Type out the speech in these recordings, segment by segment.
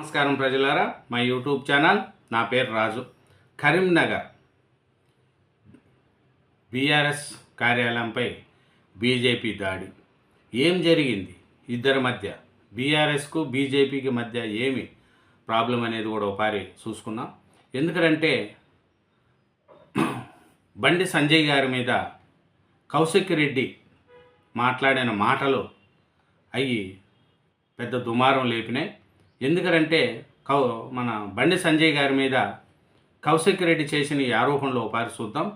నమస్కారం ప్రజలారా, మా యూట్యూబ్ ఛానల్. నా పేరు రాజు. కరీంనగర్ బీఆర్ఎస్ కార్యాలయంపై బీజేపీ దాడి. ఏం జరిగింది ఇద్దరి మధ్య? బీఆర్ఎస్కు బీజేపీకి మధ్య ఏమి ప్రాబ్లం అనేది కూడా ఒకసారి చూసుకున్నాం. ఎందుకంటే బండి సంజయ్ గారి మీద కౌశిక్ రెడ్డి మాట్లాడిన మాటలు అవి పెద్ద దుమారం లేపినాయి. ఎందుకంటే మన బండి సంజయ్ గారి మీద కౌశిక్ రెడ్డి చేసిన ఈ ఆరోపణలో ఒకసారి చూద్దాం.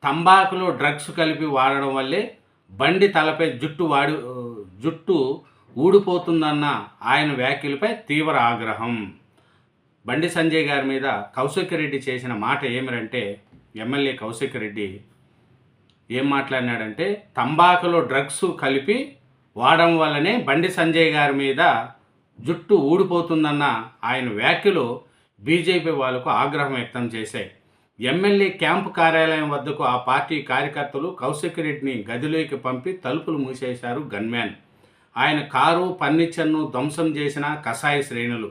తంబాకులో డ్రగ్స్ కలిపి వాడడం వల్లే బండి తలపై జుట్టు ఊడిపోతుందన్న ఆయన వ్యాఖ్యలపై తీవ్ర ఆగ్రహం. బండి సంజయ్ గారి మీద కౌశిక్ రెడ్డి చేసిన మాట ఏమిటంటే, ఎమ్మెల్యే కౌశిక్ రెడ్డి ఏం మాట్లాడినాడంటే, తంబాకులో డ్రగ్స్ కలిపి వాడడం వల్లనే బండి సంజయ్ గారి మీద జుట్టు ఊడిపోతుందన్న ఆయన వ్యాఖ్యలు బీజేపీ వాళ్ళకు ఆగ్రహం వ్యక్తం చేశాయి. ఎమ్మెల్యే క్యాంపు కార్యాలయం వద్దకు ఆ పార్టీ కార్యకర్తలు కౌశిక్ రెడ్డిని గదిలోకి పంపి తలుపులు మూసేశారు గన్మ్యాన్. ఆయన కారు ఫర్నిచర్ను ధ్వంసం చేసిన కసాయి శ్రేణులు.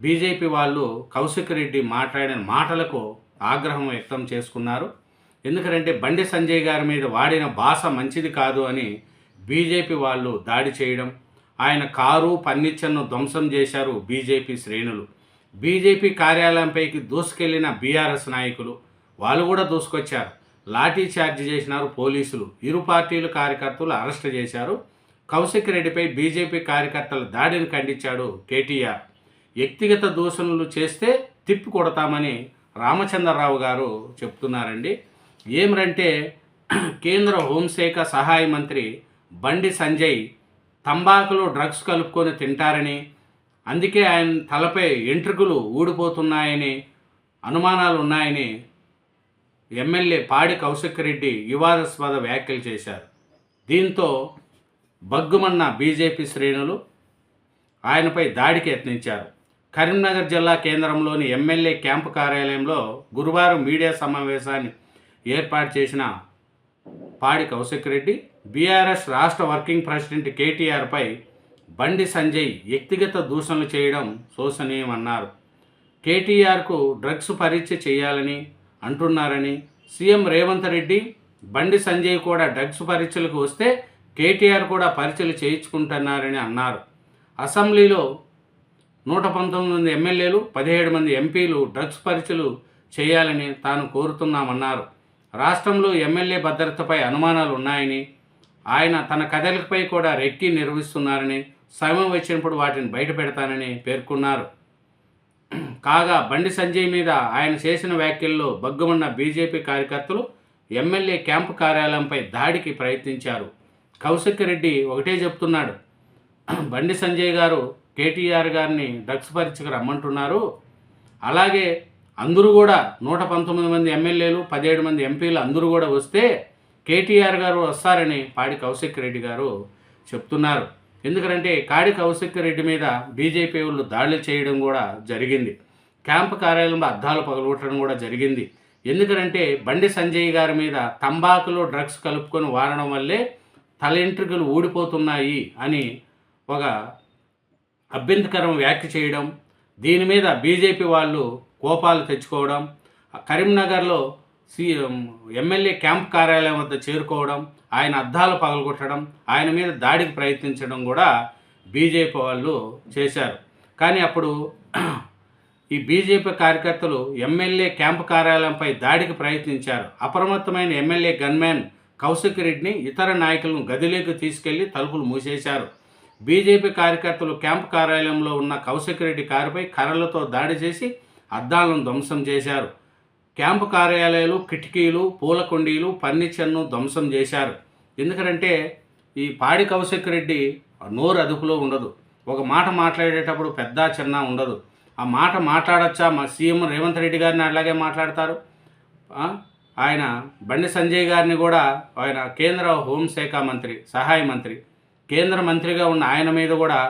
బీజేపీ వాళ్ళు కౌశిక్ రెడ్డి మాట్లాడిన మాటలకు ఆగ్రహం వ్యక్తం చేసుకున్నారు. ఎందుకంటే బండి సంజయ్ గారి మీద వాడిన భాష మంచిది కాదు అని బీజేపీ వాళ్ళు దాడి చేయడం, ఆయన కారు ఫర్నిచర్ను ధ్వంసం చేశారు బీజేపీ శ్రేణులు. బీజేపీ కార్యాలయంపైకి దూసుకెళ్లిన బీఆర్ఎస్ నాయకులు వాళ్ళు కూడా దూసుకొచ్చారు. లాఠీ చార్జ్ చేసినారు పోలీసులు. ఇరు పార్టీల కార్యకర్తలు అరెస్ట్ చేశారు. కౌశిక్ రెడ్డిపై బీజేపీ కార్యకర్తల దాడిని ఖండించాడు కేటీఆర్. వ్యక్తిగత దూషణలు చేస్తే తిప్పి కొడతామని రామచంద్రరావు గారు చెప్తున్నారండి. ఏమిరంటే, కేంద్ర హోంశాఖ సహాయ మంత్రి బండి సంజయ్ తంబాకులో డ్రగ్స్ కలుపుకొని తింటారని, అందుకే ఆయన తలపై ఎంట్రుకలు ఊడిపోతున్నాయని అనుమానాలు ఉన్నాయని ఎమ్మెల్యే పాడి కౌశిక్ రెడ్డి వివాదాస్పద వ్యాఖ్యలు చేశారు. దీంతో బగ్గుమన్న బీజేపీ శ్రేణులు ఆయనపై దాడికి యత్నించారు. కరీంనగర్ జిల్లా కేంద్రంలోని ఎమ్మెల్యే క్యాంపు కార్యాలయంలో గురువారం మీడియా సమావేశాన్ని ఏర్పాటు చేసిన పాడి కౌశిక్ రెడ్డి బీఆర్ఎస్ రాష్ట్ర వర్కింగ్ ప్రెసిడెంట్ కేటీఆర్పై బండి సంజయ్ వ్యక్తిగత దూషణలు చేయడం శోచనీయమన్నారు. కేటీఆర్కు డ్రగ్స్ పరీక్ష చేయాలని అంటున్నారని, సీఎం రేవంత్ రెడ్డి బండి సంజయ్ కూడా డ్రగ్స్ పరీక్షలకు వస్తే కేటీఆర్ కూడా పరీక్షలు చేయించుకుంటున్నారని అన్నారు. అసెంబ్లీలో 119 మంది ఎమ్మెల్యేలు 17 మంది ఎంపీలు డ్రగ్స్ పరీక్షలు చేయాలని తాను కోరుతున్నామన్నారు. రాష్ట్రంలో ఎమ్మెల్యే భద్రతపై అనుమానాలు ఉన్నాయని, ఆయన తన కదలికపై కూడా రెక్కి నిర్వహిస్తున్నారని, సమయం వచ్చినప్పుడు వాటిని బయట పెడతానని పేర్కొన్నారు. కాగా బండి సంజయ్ మీద ఆయన చేసిన వ్యాఖ్యల్లో బగ్గుమన్న బీజేపీ కార్యకర్తలు ఎమ్మెల్యే క్యాంపు కార్యాలయంపై దాడికి ప్రయత్నించారు. కౌశిక్ రెడ్డి ఒకటే చెప్తున్నాడు, బండి సంజయ్ గారు కేటీఆర్ గారిని డ్రగ్స్ పరీక్షకు రమ్మంటున్నారు, అలాగే అందరూ కూడా 119 మంది ఎమ్మెల్యేలు 17 మంది ఎంపీలు అందరూ కూడా వస్తే కేటీఆర్ గారు వస్తారని పాడి కౌశిక్ రెడ్డి గారు చెప్తున్నారు. ఎందుకంటే కాడి కౌశిక్ రెడ్డి మీద బీజేపీ వాళ్ళు దాడులు చేయడం కూడా జరిగింది. క్యాంపు కార్యాలయంలో అద్దాలు పగలగొట్టడం కూడా జరిగింది. ఎందుకంటే బండి సంజయ్ గారి మీద తంబాకులో డ్రగ్స్ కలుపుకొని వాడడం వల్లే తల ఎంట్రుకలు ఊడిపోతున్నాయి అని ఒక అభ్యంతరకరం వ్యాఖ్య చేయడం, దీని మీద బీజేపీ వాళ్ళు కోపాలు తెచ్చుకోవడం, కరీంనగర్లో ఎమ్మెల్యే క్యాంప్ కార్యాలయం వద్ద చేరుకోవడం, ఆయన అద్దాలు పగలగొట్టడం, ఆయన మీద దాడికి ప్రయత్నించడం కూడా బీజేపీ వాళ్ళు చేశారు. కానీ అప్పుడు ఈ బీజేపీ కార్యకర్తలు ఎమ్మెల్యే క్యాంపు కార్యాలయంపై దాడికి ప్రయత్నించారు. అప్రమత్తమైన ఎమ్మెల్యే గన్మ్యాన్ కౌశిక్ రెడ్డిని ఇతర నాయకులను గదిలోకి తీసుకెళ్లి తలుపులు మూసేశారు. బీజేపీ కార్యకర్తలు క్యాంపు కార్యాలయంలో ఉన్న కౌశిక్ రెడ్డి కారుపై కర్రలతో దాడి చేసి అద్దాలను ధ్వంసం చేశారు. క్యాంపు కార్యాలయాలు, కిటికీలు, పూల కుండీలు, ఫర్నిచర్ను ధ్వంసం చేశారు. ఎందుకంటే ఈ పాడి కౌశిక్ రెడ్డి నోరు అదుపులో ఉండదు. ఒక మాట మాట్లాడేటప్పుడు పెద్ద చిన్న ఉండదు. ఆ మాట మాట్లాడచ్చా? మా సీఎం రేవంత్ రెడ్డి గారిని అలాగే మాట్లాడతారు. ఆయన బండి సంజయ్ గారిని కూడా, ఆయన కేంద్ర హోంశాఖ మంత్రి, సహాయ మంత్రి, కేంద్ర మంత్రిగా ఉన్న ఆయన మీద కూడా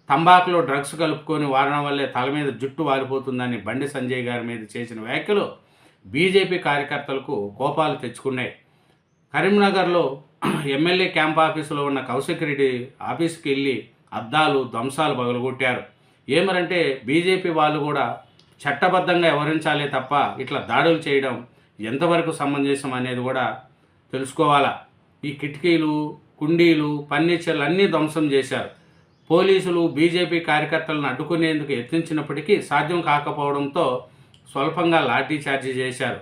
తంబాకులో డ్రగ్స్ కలుపుకొని వాడడం వల్లే తల మీద జుట్టు వాలిపోతుందని బండి సంజయ్ గారి మీద చేసిన వ్యాఖ్యలు బీజేపీ కార్యకర్తలకు కోపాలు తెచ్చుకున్నాయి. కరీంనగర్లో ఎమ్మెల్యే క్యాంప్ ఆఫీసులో ఉన్న కౌశిక్ రెడ్డి ఆఫీస్కి వెళ్ళి అద్దాలు ధ్వంసాలు పగలగొట్టారు. ఏమరంటే బీజేపీ వాళ్ళు కూడా చట్టబద్ధంగా వ్యవహరించాలే తప్ప ఇట్లా దాడులు చేయడం ఎంతవరకు సమంజసం అనేది కూడా తెలుసుకోవాలా. ఈ కిటికీలు, కుండీలు, ఫర్నిచర్లు అన్నీ ధ్వంసం చేశారు. పోలీసులు బీజేపీ కార్యకర్తలను అడ్డుకునేందుకు యత్నించినప్పటికీ సాధ్యం కాకపోవడంతో స్వల్పంగా లాఠీ చార్జీ చేశారు.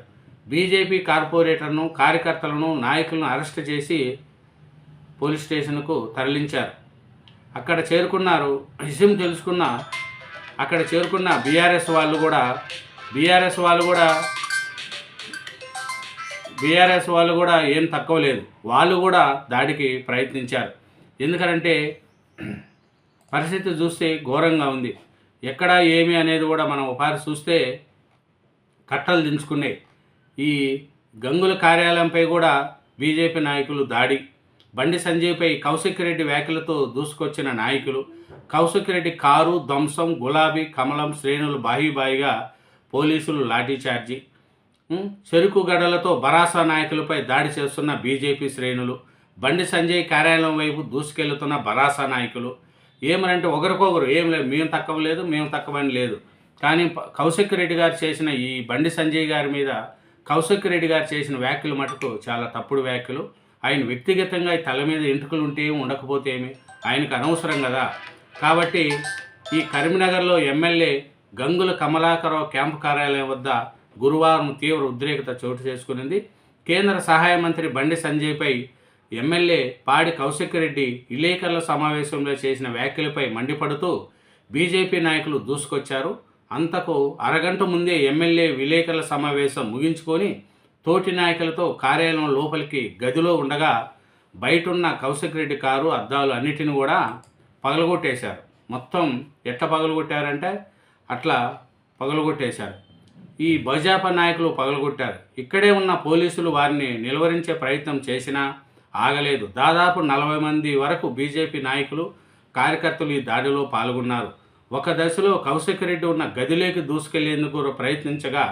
బీజేపీ కార్పొరేటర్ను, కార్యకర్తలను, నాయకులను అరెస్ట్ చేసి పోలీస్ స్టేషన్కు తరలించారు. అక్కడ చేరుకున్నారు. విషయం తెలుసుకున్న అక్కడ చేరుకున్న బీఆర్ఎస్ వాళ్ళు కూడా ఏం తక్కువ లేదు. వాళ్ళు కూడా దాడికి ప్రయత్నించారు. ఎందుకంటే పరిస్థితి చూస్తే ఘోరంగా ఉంది. ఎక్కడ ఏమి అనేది కూడా మనం ఒకసారి చూస్తే కట్టలు దించుకున్నాయి. ఈ గంగుల కార్యాలయంపై కూడా బీజేపీ నాయకులు దాడి. బండి సంజయ్పై కౌశిక్ రెడ్డి వ్యాఖ్యలతో దూసుకొచ్చిన నాయకులు. కౌశిక్ రెడ్డి కారు ధ్వంసం, గులాబీ, కమలం శ్రేణులు బాయిగా పోలీసులు లాఠీచార్జి. చెరుకు గడలతో బరాసా నాయకులపై దాడి చేస్తున్న బీజేపీ శ్రేణులు. బండి సంజయ్ కార్యాలయం వైపు దూసుకెళ్తున్న బరాసా నాయకులు. ఏమనంటే ఒకరికొకరు ఏం లేదు, మేము తక్కువ లేదు, మేము తక్కువని లేదు. కానీ కౌశిక్ రెడ్డి గారు చేసిన ఈ బండి సంజయ్ గారి మీద కౌశిక్ రెడ్డి గారు చేసిన వ్యాఖ్యలు మటుకు చాలా తప్పుడు వ్యాఖ్యలు. ఆయన వ్యక్తిగతంగా తల మీద ఎంట్రుకలు ఉంటే ఏమి, ఉండకపోతే ఏమి, ఆయనకు అనవసరం కదా. కాబట్టి ఈ కరీంనగర్లో ఎమ్మెల్యే గంగుల కమలాకరరావు క్యాంపు కార్యాలయం వద్ద గురువారం తీవ్ర ఉద్రేకత చోటు చేసుకునింది. కేంద్ర సహాయ మంత్రి బండి సంజయ్పై ఎమ్మెల్యే పాడి కౌశిక్ రెడ్డి విలేకరుల సమావేశంలో చేసిన వ్యాఖ్యలపై మండిపడుతూ బీజేపీ నాయకులు దూసుకొచ్చారు. అంతకు అరగంట ముందే ఎమ్మెల్యే విలేకరుల సమావేశం ముగించుకొని తోటి నాయకులతో కార్యాలయం లోపలికి గదిలో ఉండగా బయటున్న కౌశిక్ రెడ్డి కారు అద్దాలు అన్నిటిని కూడా పగలగొట్టేశారు. మొత్తం ఎట్లా పగలగొట్టారంటే అట్లా పగలగొట్టేశారు. ఈ భాజపా నాయకులు పగలగొట్టారు. ఇక్కడే ఉన్న పోలీసులు వారిని నిలువరించే ప్రయత్నం చేసినా ఆగలేదు. దాదాపు 40 మంది వరకు బీజేపీ నాయకులు, కార్యకర్తలు ఈ దాడిలో పాల్గొన్నారు. ఒక దశలో కౌశిక్ రెడ్డి ఉన్న గదిలోకి దూసుకెళ్లేందుకు ప్రయత్నించగా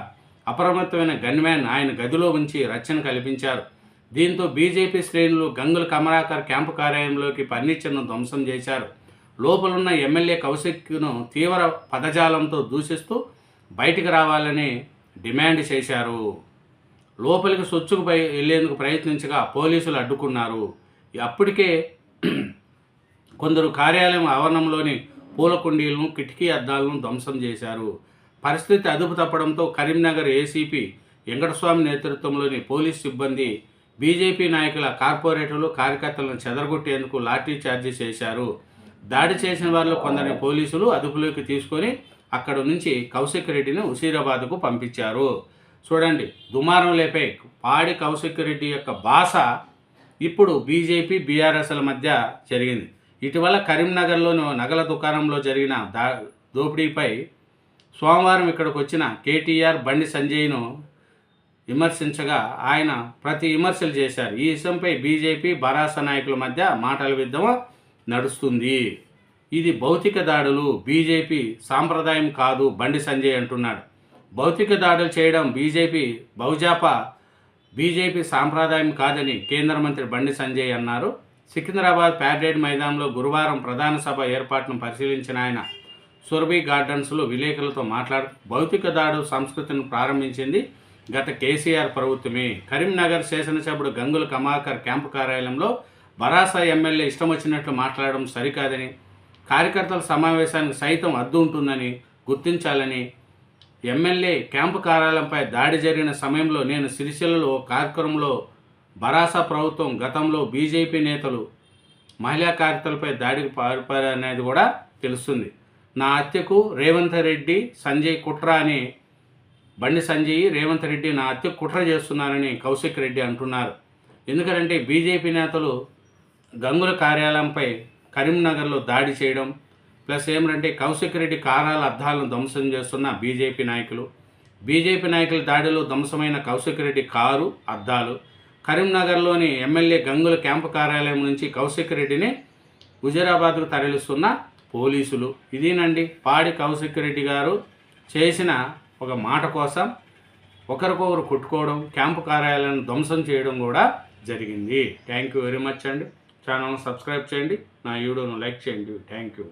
అప్రమత్తమైన గన్మ్యాన్ ఆయన గదిలో ఉంచి రక్షణ కల్పించారు. దీంతో బీజేపీ శ్రేణులు గంగుల కమలాకర్ క్యాంపు కార్యాలయంలోకి ఫర్నిచర్ను ధ్వంసం చేశారు. లోపలున్న ఎమ్మెల్యే కౌశిక్ను తీవ్ర పదజాలంతో దూషిస్తూ బయటికి రావాలని డిమాండ్ చేశారు. లోపలికి సొచ్చుకు వెళ్లేందుకు ప్రయత్నించగా పోలీసులు అడ్డుకున్నారు. అప్పటికే కొందరు కార్యాలయం ఆవరణంలోని పూల కుండీలను, కిటికీ అద్దాలను ధ్వంసం చేశారు. పరిస్థితి అదుపు తప్పడంతో కరీంనగర్ ఏసీపీ వెంకటస్వామి నేతృత్వంలోని పోలీస్ సిబ్బంది బీజేపీ నాయకుల, కార్పొరేటర్లు, కార్యకర్తలను చెదరగొట్టేందుకు లాఠీ చార్జీ చేశారు. దాడి చేసిన వారిలో కొందరిని పోలీసులు అదుపులోకి తీసుకొని అక్కడ నుంచి కౌశిక్ రెడ్డిని హుజూరాబాద్కు పంపించారు. చూడండి, దుమారం లేపై పాడి కౌశిక్ రెడ్డి యొక్క భాష ఇప్పుడు బీజేపీ, బీఆర్ఎస్ల మధ్య జరిగింది. ఇటీవల కరీంనగర్లోని నగల దుకాణంలో జరిగిన దోపిడీపై సోమవారం ఇక్కడికి వచ్చిన కేటీఆర్ బండి సంజయ్ను విమర్శించగా ఆయన ప్రతి విమర్శలు చేశారు. ఈ విషయంపై బీజేపీ, బరాస నాయకుల మధ్య మాటల యుద్ధం నడుస్తుంది. ఇది భౌతిక దాడులు, బీజేపీ సాంప్రదాయం కాదు బండి సంజయ్ అంటున్నాడు. భౌతిక దాడులు చేయడం బీజేపీ సాంప్రదాయం కాదని కేంద్ర మంత్రి బండి సంజయ్ అన్నారు. సికింద్రాబాద్ ప్యారేడ్ మైదానంలో గురువారం ప్రధాన సభ ఏర్పాటును పరిశీలించిన ఆయన సురభి గార్డెన్స్లో విలేకరులతో మాట్లాడుతూ భౌతిక దాడుల సంస్కృతిని ప్రారంభించింది గత కేసీఆర్ ప్రభుత్వమే. కరీంనగర్ శాసనసభ్యుడు గంగుల కమలాకర్ క్యాంపు కార్యాలయంలో బరాసా ఎమ్మెల్యే ఇష్టం వచ్చినట్లు మాట్లాడడం సరికాదని, కార్యకర్తల సమావేశానికి సైతం అడ్డు ఉంటుందని గుర్తించాలని, ఎమ్మెల్యే క్యాంపు కార్యాలయంపై దాడి జరిగిన సమయంలో నేను సిరిసిల్లలో కార్యక్రమంలో బరాసా ప్రభుత్వం గతంలో బీజేపీ నేతలు మహిళా కార్యకర్తలపై దాడికి పాల్పడనేది కూడా తెలుస్తుంది. నా హత్యకు రేవంత్ రెడ్డి, సంజయ్ కుట్ర అని బండి సంజయ్, రేవంత్ రెడ్డి నా హత్యకు కుట్ర చేస్తున్నారని కౌశిక్ రెడ్డి అంటున్నారు. ఎందుకంటే బీజేపీ నేతలు గంగుల కార్యాలయంపై కరీంనగర్లో దాడి చేయడం, ప్లస్ ఏమిటంటే కౌశిక్ రెడ్డి కారాల అద్దాలను ధ్వంసం చేస్తున్న బీజేపీ నాయకుల దాడిలో ధ్వంసమైన కౌశిక్ రెడ్డి కారు అద్దాలు, కరీంనగర్లోని ఎమ్మెల్యే గంగుల క్యాంపు కార్యాలయం నుంచి కౌశిక్ రెడ్డిని హుజూరాబాద్కు తరలిస్తున్న పోలీసులు. ఇదేనండి పాడి కౌశిక్ రెడ్డి గారు చేసిన ఒక మాట కోసం ఒకరికొకరు కొట్టుకోవడం, క్యాంపు కార్యాలయాన్ని ధ్వంసం చేయడం కూడా జరిగింది. థ్యాంక్ యూ వెరీ మచ్ అండి. ఛానల్ను సబ్స్క్రైబ్ చేయండి, నా వీడియోను లైక్ చేయండి. Thank you.